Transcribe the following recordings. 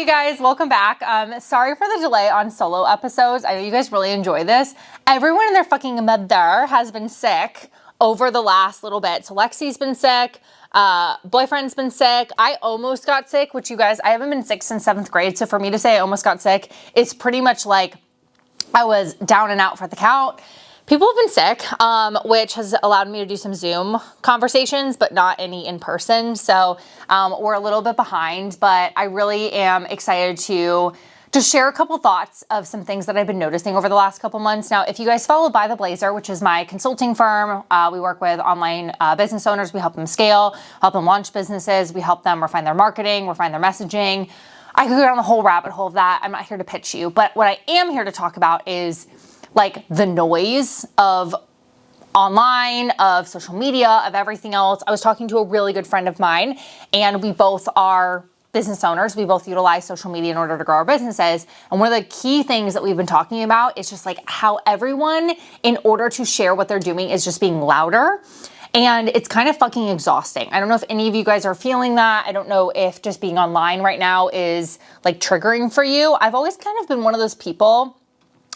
you guys, welcome back. Sorry for the delay on solo episodes. I know you guys really enjoy this. Everyone and their fucking mother has been sick over the last little bit. So Lexi's been sick, boyfriend's been sick. I almost got sick, which you guys, I haven't been sick since 7th grade. So for me to say I almost got sick, it's pretty much like I was down and out for the count. People have been sick, which has allowed me to do some Zoom conversations, but not any in person. So we're a little bit behind, but I really am excited to just share a couple thoughts of some things that I've been noticing over the last couple months. Now, if you guys follow By the Blazer, which is my consulting firm, we work with online business owners. We help them scale, help them launch businesses. We help them refine their marketing, refine their messaging. I could go down the whole rabbit hole of that. I'm not here to pitch you, but what I am here to talk about is like the noise of online, of social media, of everything else. I was talking to a really good friend of mine, and we both are business owners. We both utilize social media in order to grow our businesses. And one of the key things that we've been talking about is just like how everyone, in order to share what they're doing, is just being louder. And it's kind of fucking exhausting. I don't know if any of you guys are feeling that. I don't know if just being online right now is like triggering for you. I've always kind of been one of those people,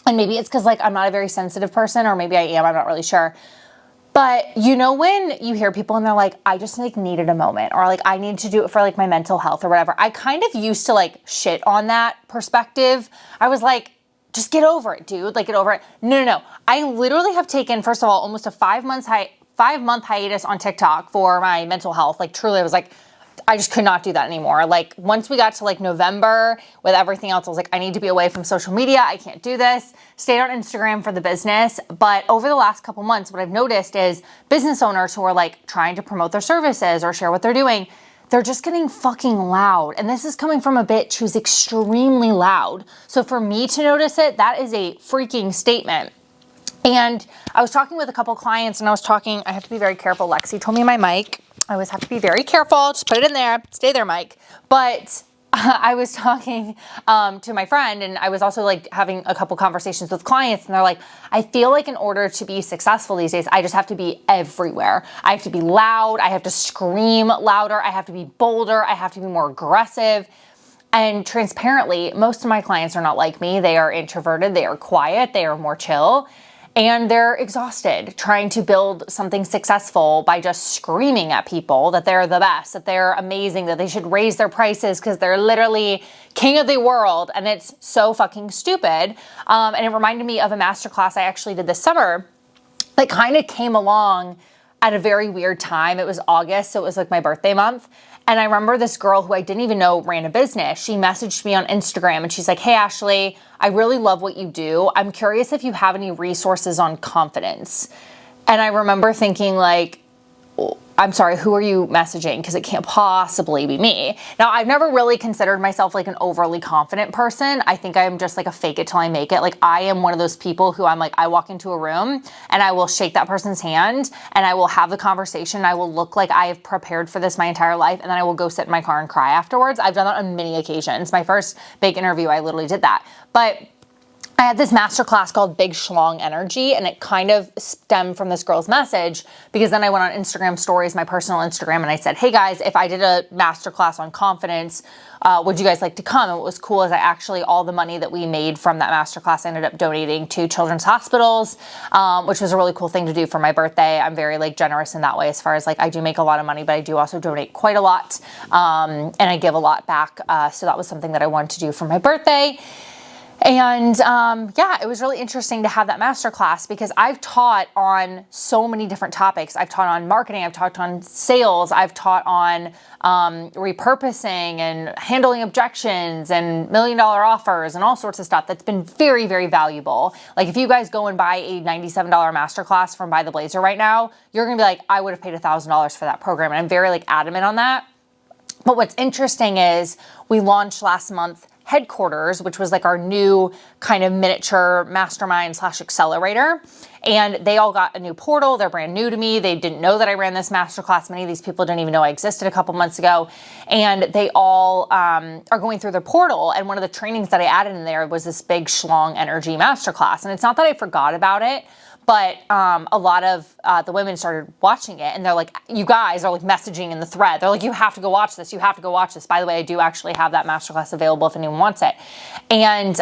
and maybe it's because like I'm not a very sensitive person, or maybe I am, I'm not really sure. But you know when you hear people and they're like, I just like needed a moment, or like I need to do it for like my mental health or whatever. I kind of used to like shit on that perspective. I was like, just get over it, dude. Like get over it. No. I literally have taken, first of all, almost a 5-month hiatus on TikTok for my mental health. Like truly, I was like, I just could not do that anymore. Like once we got to like November with everything else, I was like, I need to be away from social media. I can't do this. Stayed on Instagram for the business. But over the last couple months, what I've noticed is business owners who are like trying to promote their services or share what they're doing, they're just getting fucking loud. And this is coming from a bitch who's extremely loud. So for me to notice it, that is a freaking statement. And I was talking with a couple clients, and I have to be very careful. Lexi told me my mic. I always have to be very careful. Just put it in there. Stay there, Mike. But I was talking to my friend, and I was also like having a couple conversations with clients, and they're like, I feel like in order to be successful these days, I just have to be everywhere. I have to be loud. I have to scream louder. I have to be bolder. I have to be more aggressive. And transparently, most of my clients are not like me. They are introverted. They are quiet. They are more chill. And they're exhausted trying to build something successful by just screaming at people that they're the best, that they're amazing, that they should raise their prices because they're literally king of the world. And it's so fucking stupid. And it reminded me of a masterclass I actually did this summer that kind of came along at a very weird time. It was August, so it was like my birthday month. And I remember this girl who I didn't even know ran a business. She messaged me on Instagram and she's like, hey, Ashley, I really love what you do. I'm curious if you have any resources on confidence. And I remember thinking like, I'm sorry, who are you messaging? Because it can't possibly be me. Now, I've never really considered myself like an overly confident person. I think I'm just like a fake it till I make it. Like I am one of those people who I'm like, I walk into a room and I will shake that person's hand and I will have the conversation. I will look like I have prepared for this my entire life. And then I will go sit in my car and cry afterwards. I've done that on many occasions. My first big interview, I literally did that. But I had this masterclass called Big Schlong Energy, and it kind of stemmed from this girl's message because then I went on Instagram stories, my personal Instagram, and I said, hey guys, if I did a masterclass on confidence, would you guys like to come? And what was cool is all the money that we made from that masterclass I ended up donating to children's hospitals, which was a really cool thing to do for my birthday. I'm very like generous in that way as far as like I do make a lot of money, but I do also donate quite a lot, and I give a lot back. So that was something that I wanted to do for my birthday. And it was really interesting to have that masterclass because I've taught on so many different topics. I've taught on marketing, I've taught on sales, I've taught on repurposing and handling objections and $1 million offers and all sorts of stuff that's been very, very valuable. Like if you guys go and buy a $97 masterclass from By the Blazer right now, you're gonna be like, I would have paid $1,000 for that program. And I'm very like adamant on that. But what's interesting is we launched last month Headquarters, which was like our new kind of miniature mastermind / accelerator. And they all got a new portal. They're brand new to me. They didn't know that I ran this masterclass. Many of these people didn't even know I existed a couple months ago. And they all are going through their portal. And one of the trainings that I added in there was this Big Schlong Energy masterclass. And it's not that I forgot about it, But a lot of the women started watching it, and they're like, you guys are like messaging in the thread. They're like, you have to go watch this. You have to go watch this. By the way, I do actually have that masterclass available if anyone wants it. And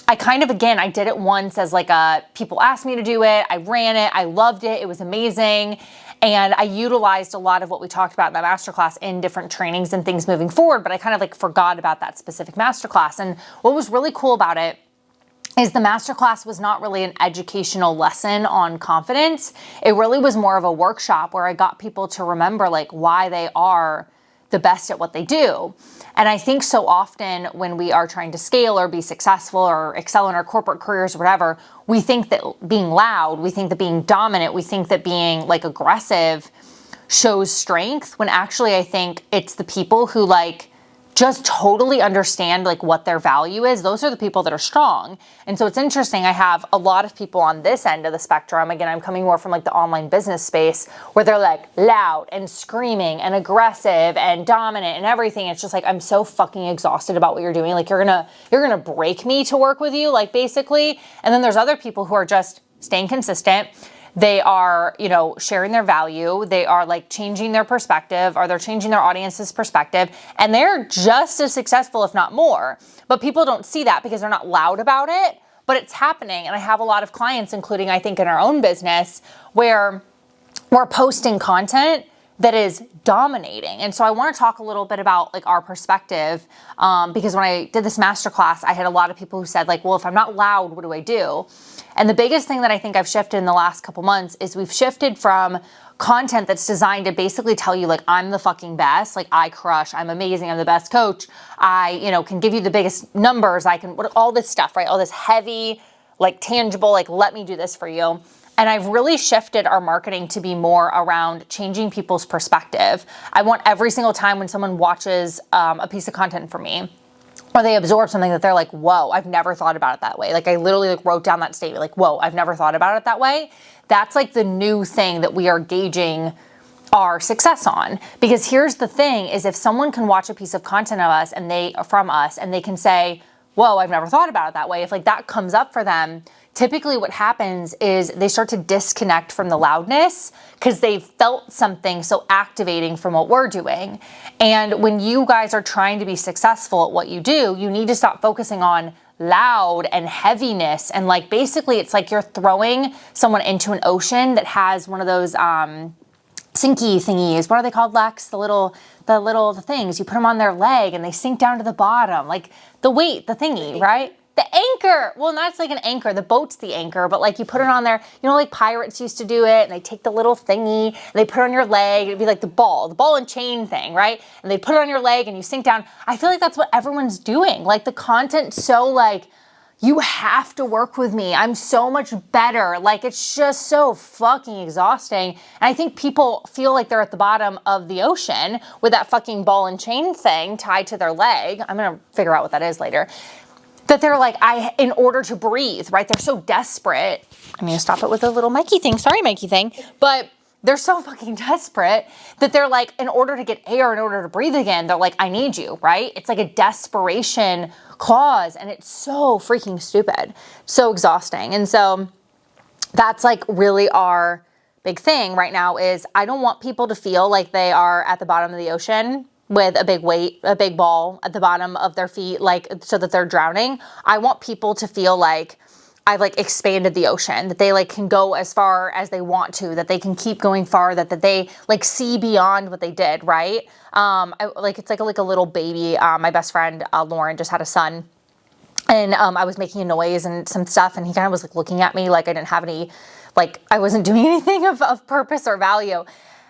I kind of, again, I did it once as like people asked me to do it. I ran it. I loved it. It was amazing. And I utilized a lot of what we talked about in that masterclass in different trainings and things moving forward, but I kind of like forgot about that specific masterclass. And what was really cool about it is the masterclass was not really an educational lesson on confidence. It really was more of a workshop where I got people to remember like why they are the best at what they do. And I think so often when we are trying to scale or be successful or excel in our corporate careers or whatever, we think that being loud, we think that being dominant, we think that being like aggressive shows strength, when actually I think it's the people who like just totally understand like what their value is. Those are the people that are strong. And so it's interesting. I have a lot of people on this end of the spectrum. Again, I'm coming more from like the online business space where they're like loud and screaming and aggressive and dominant and everything. It's just like, I'm so fucking exhausted about what you're doing. Like you're gonna break me to work with you, like basically. And then there's other people who are just staying consistent. They are, you know, sharing their value. They are like changing their perspective, or they're changing their audience's perspective. And they're just as successful, if not more. But people don't see that because they're not loud about it, but it's happening. And I have a lot of clients, including I think in our own business, where we're posting content that is dominating. And so I want to talk a little bit about like our perspective, because when I did this masterclass, I had a lot of people who said like, well, if I'm not loud, what do I do? And the biggest thing that I think I've shifted in the last couple months is we've shifted from content that's designed to basically tell you like, I'm the fucking best, like I crush, I'm amazing, I'm the best coach, I, you know, can give you the biggest numbers, I can, all this stuff, right? All this heavy, like tangible, like let me do this for you. And I've really shifted our marketing to be more around changing people's perspective. I want every single time when someone watches a piece of content from me, or they absorb something, that they're like, whoa, I've never thought about it that way. Like I literally like wrote down that statement, like, whoa, I've never thought about it that way. That's like the new thing that we are gauging our success on. Because here's the thing is, if someone can watch a piece of content of us and from us and they can say, whoa, I've never thought about it that way. If like that comes up for them, typically what happens is they start to disconnect from the loudness because they've felt something so activating from what we're doing. And when you guys are trying to be successful at what you do, you need to stop focusing on loud and heaviness. And like, basically it's like you're throwing someone into an ocean that has one of those, sinky thingies. What are they called, Lex? The little things. You put them on their leg and they sink down to the bottom. Like the weight, the thingy, right? The anchor. Well, that's like an anchor. The boat's the anchor, but like you put it on there, you know, like pirates used to do it, and they take the little thingy and they put it on your leg. It'd be like the ball and chain thing, right? And they put it on your leg and you sink down. I feel like that's what everyone's doing. Like the content's so like, you have to work with me. I'm so much better. Like it's just so fucking exhausting. And I think people feel like they're at the bottom of the ocean with that fucking ball and chain thing tied to their leg. I'm gonna figure out what that is later. That they're like, in order to breathe, right? They're so desperate. I'm gonna stop it with a little Mikey thing. Sorry, Mikey thing. But they're so fucking desperate that they're like, in order to get air, in order to breathe again, they're like, I need you, right? It's like a desperation clause, and it's so freaking stupid, so exhausting. And so that's like really our big thing right now is I don't want people to feel like they are at the bottom of the ocean with a big weight, a big ball at the bottom of their feet, like so that they're drowning. I want people to feel like I've like expanded the ocean, that they like can go as far as they want to, that they can keep going far, that they like see beyond what they did, right? It's like a little baby. My best friend, Lauren, just had a son, and I was making a noise and some stuff, and he kind of was like looking at me like I didn't have any, like I wasn't doing anything of purpose or value.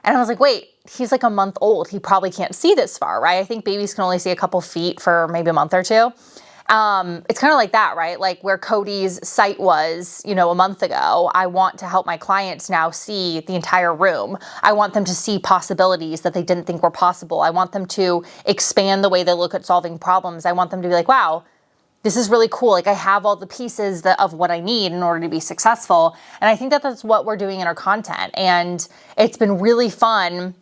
And I was like, wait, he's like a month old. He probably can't see this far, right? I think babies can only see a couple feet for maybe a month or two. It's kind of like that, right? Like where Cody's sight was, you know, a month ago, I want to help my clients now see the entire room. I want them to see possibilities that they didn't think were possible. I want them to expand the way they look at solving problems. I want them to be like, wow, this is really cool. Like I have all the pieces of what I need in order to be successful. And I think that that's what we're doing in our content. And it's been really fun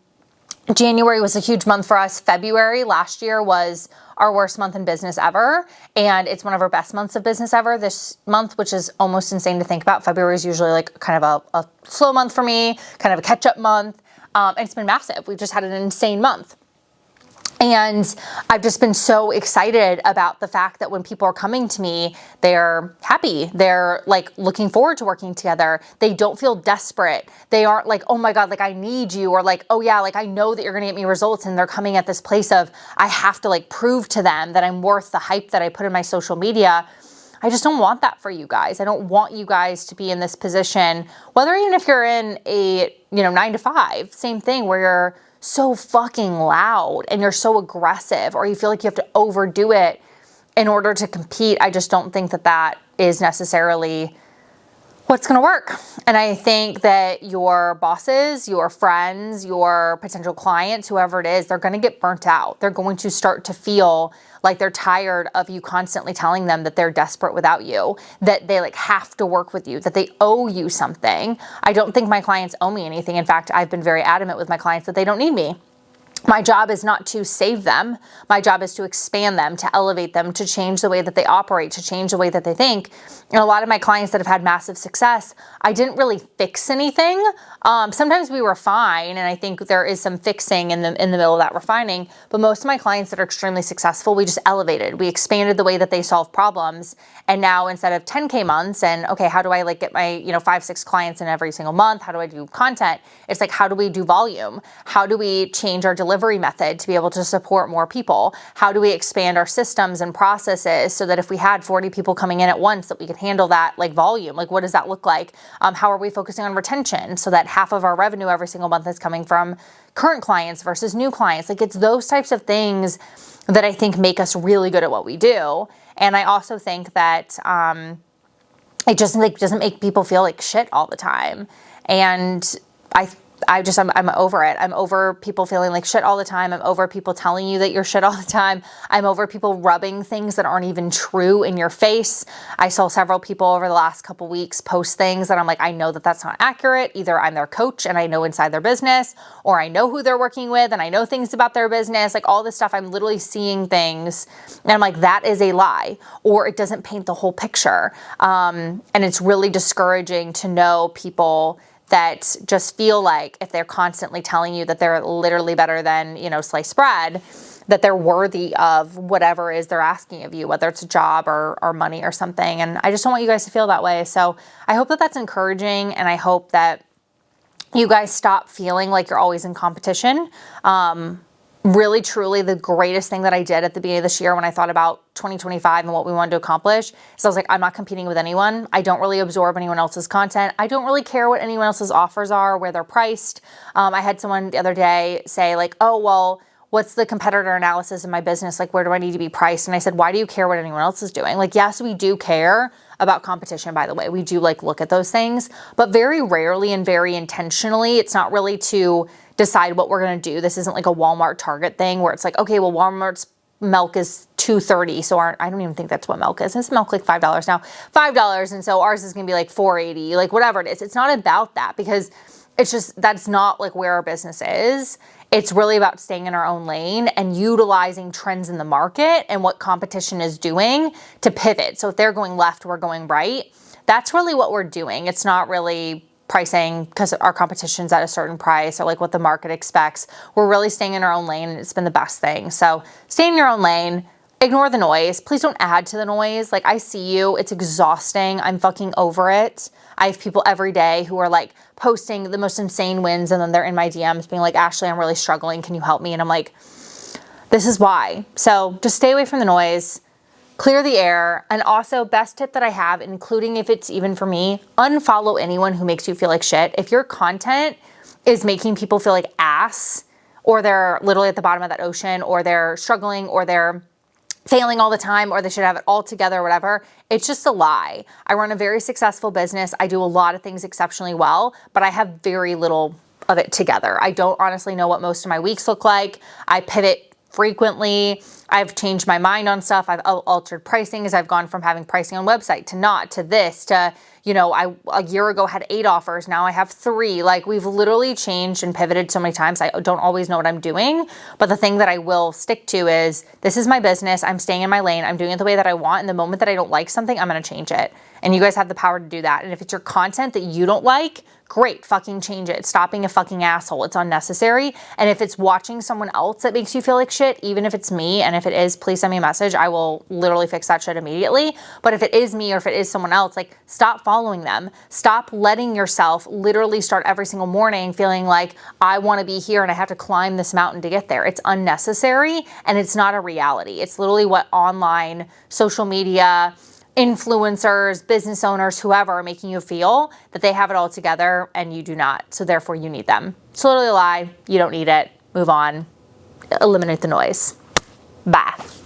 January was a huge month for us. February last year was our worst month in business ever. And it's one of our best months of business ever this month, which is almost insane to think about. February is usually like kind of a slow month for me, kind of a catch-up month. And it's been massive. We've just had an insane month. And I've just been so excited about the fact that when people are coming to me, they're happy. They're like looking forward to working together. They don't feel desperate. They aren't like, oh my God, like I need you, or like, oh yeah, like I know that you're gonna get me results. And they're coming at this place of, I have to like prove to them that I'm worth the hype that I put in my social media. I just don't want that for you guys. I don't want you guys to be in this position, whether even if you're in a, 9 to 5, same thing, where you're so fucking loud and you're so aggressive, or you feel like you have to overdo it in order to compete. I just don't think that that is necessarily what's going to work. And I think that your bosses, your friends, your potential clients, whoever it is, they're going to get burnt out. They're going to start to feel like they're tired of you constantly telling them that they're desperate without you, that they like have to work with you, that they owe you something. I don't think my clients owe me anything. In fact, I've been very adamant with my clients that they don't need me. My job is not to save them. My job is to expand them, to elevate them, to change the way that they operate, to change the way that they think. And a lot of my clients that have had massive success, I didn't really fix anything. Sometimes we refine, and I think there is some fixing in the middle of that refining. But most of my clients that are extremely successful, we just elevated. We expanded the way that they solve problems. And now instead of 10K months and okay, how do I like get my 5-6 clients in every single month? How do I do content? It's like, how do we do volume? How do we change our delivery method to be able to support more people? How do we expand our systems and processes so that if we had 40 people coming in at once, that we could handle that like volume? Like, what does that look like? How are we focusing on retention so that half of our revenue every single month is coming from current clients versus new clients? Like, it's those types of things that I think make us really good at what we do. And I also think that it just like doesn't make people feel like shit all the time. And I'm over it. I'm over people feeling like shit all the time. I'm over people telling you that you're shit all the time. I'm over people rubbing things that aren't even true in your face. I saw several people over the last couple weeks post things that I'm like, I know that that's not accurate. Either I'm their coach and I know inside their business, or I know who they're working with and I know things about their business. Like all this stuff, I'm literally seeing things and I'm like, that is a lie, or it doesn't paint the whole picture. And it's really discouraging to know people that just feel like if they're constantly telling you that they're literally better than, sliced bread, that they're worthy of whatever it is they're asking of you, whether it's a job or money or something. And I just don't want you guys to feel that way. So I hope that that's encouraging, and I hope that you guys stop feeling like you're always in competition. Really, truly, the greatest thing that I did at the beginning of this year when I thought about 2025 and what we wanted to accomplish is I was like, I'm not competing with anyone. I don't really absorb anyone else's content. I don't really care what anyone else's offers are, where they're priced. I had someone the other day say like, oh, well, what's the competitor analysis in my business? Like, where do I need to be priced? And I said, why do you care what anyone else is doing? Like, yes, we do care about competition, by the way. We do like look at those things, but very rarely and very intentionally. It's not really to decide what we're going to do. This isn't like a Walmart Target thing where it's like, okay, well, Walmart's milk is $2.30. So I don't even think that's what milk is. It's milk like $5 now, $5. And so ours is going to be like $4.80, like whatever it is. It's not about that, because it's just, that's not like where our business is. It's really about staying in our own lane and utilizing trends in the market and what competition is doing to pivot. So if they're going left, we're going right. That's really what we're doing. It's not really pricing because our competition's at a certain price or like what the market expects. We're really staying in our own lane, and it's been the best thing. So stay in your own lane. Ignore the noise. Please don't add to the noise. Like, I see you. It's exhausting. I'm fucking over it. I have people every day who are like posting the most insane wins, and then they're in my DMs being like, Ashley, I'm really struggling. Can you help me? And I'm like, this is why. So just stay away from the noise. Clear the air. And also, best tip that I have, including if it's even for me, unfollow anyone who makes you feel like shit. If your content is making people feel like ass, or they're literally at the bottom of that ocean, or they're struggling, or they're failing all the time, or they should have it all together, or whatever, it's just a lie. I run a very successful business. I do a lot of things exceptionally well, but I have very little of it together. I don't honestly know what most of my weeks look like. I pivot frequently. I've changed my mind on stuff. I've altered pricing as I've gone from having pricing on website to not, to this, to, you know, I a year ago had 8 offers. Now I have 3. Like, we've literally changed and pivoted so many times. I don't always know what I'm doing. But the thing that I will stick to is, this is my business. I'm staying in my lane. I'm doing it the way that I want. And the moment that I don't like something, I'm going to change it. And you guys have the power to do that. And if it's your content that you don't like, great, fucking change it. Stop being a fucking asshole. It's unnecessary. And if it's watching someone else that makes you feel like shit, even if it's me, and if it is, please send me a message. I will literally fix that shit immediately. But if it is me or if it is someone else, like, stop following them. Stop letting yourself literally start every single morning feeling like, I want to be here and I have to climb this mountain to get there. It's unnecessary and it's not a reality. It's literally what online, social media, influencers, business owners, whoever are making you feel that they have it all together and you do not. So therefore you need them. It's literally a lie. You don't need it. Move on. Eliminate the noise. Bye.